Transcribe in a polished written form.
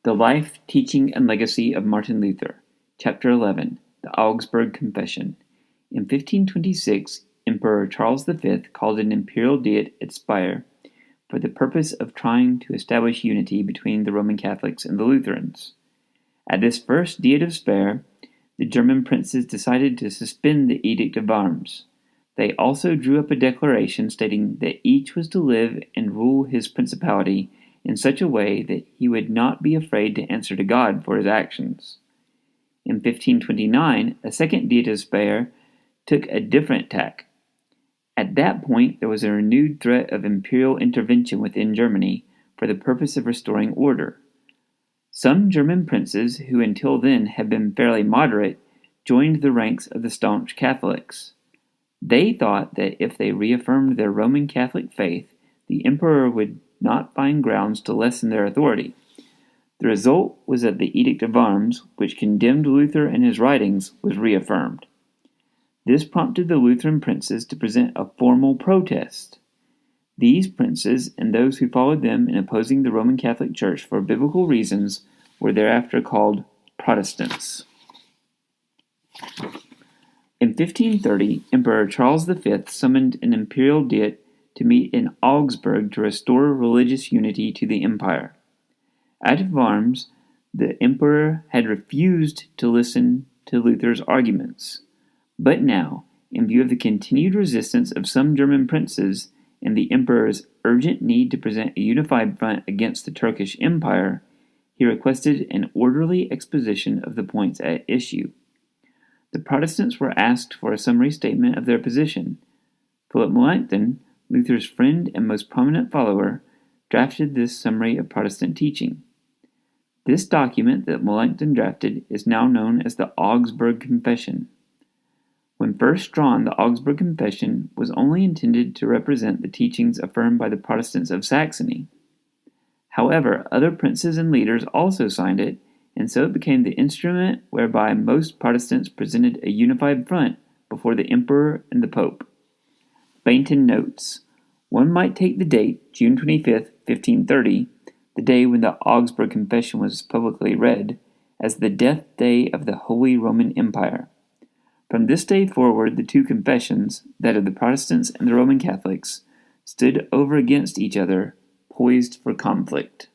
The Life, Teaching, and Legacy of Martin Luther, Chapter 11, The Augsburg Confession. In 1526, Emperor Charles V called an imperial diet at Speyer for the purpose of trying to establish unity between the Roman Catholics and the Lutherans. At this first Diet of Speyer, the German princes decided to suspend the Edict of Worms. They also drew up a declaration stating that each was to live and rule his principality in such a way that he would not be afraid to answer to God for his actions. In 1529, a second Diet of Speyer took a different tack. At that point, there was a renewed threat of imperial intervention within Germany for the purpose of restoring order. Some German princes, who until then had been fairly moderate, joined the ranks of the staunch Catholics. They thought that if they reaffirmed their Roman Catholic faith, the emperor would not find grounds to lessen their authority. The result was that the Edict of Worms, which condemned Luther and his writings, was reaffirmed. This prompted the Lutheran princes to present a formal protest. These princes, and those who followed them in opposing the Roman Catholic Church for biblical reasons, were thereafter called Protestants. In 1530, Emperor Charles V summoned an imperial diet to meet in Augsburg to restore religious unity to the empire. At Worms, the emperor had refused to listen to Luther's arguments. But now, in view of the continued resistance of some German princes and the emperor's urgent need to present a unified front against the Turkish Empire, he requested an orderly exposition of the points at issue. The Protestants were asked for a summary statement of their position. Philip Melanchthon, Luther's friend and most prominent follower, drafted this summary of Protestant teaching. This document that Melanchthon drafted is now known as the Augsburg Confession. When first drawn, the Augsburg Confession was only intended to represent the teachings affirmed by the Protestants of Saxony. However, other princes and leaders also signed it, and so it became the instrument whereby most Protestants presented a unified front before the emperor and the pope. Bainton notes, one might take the date, June 25, 1530, the day when the Augsburg Confession was publicly read, as the death day of the Holy Roman Empire. From this day forward, the two confessions, that of the Protestants and the Roman Catholics, stood over against each other, poised for conflict.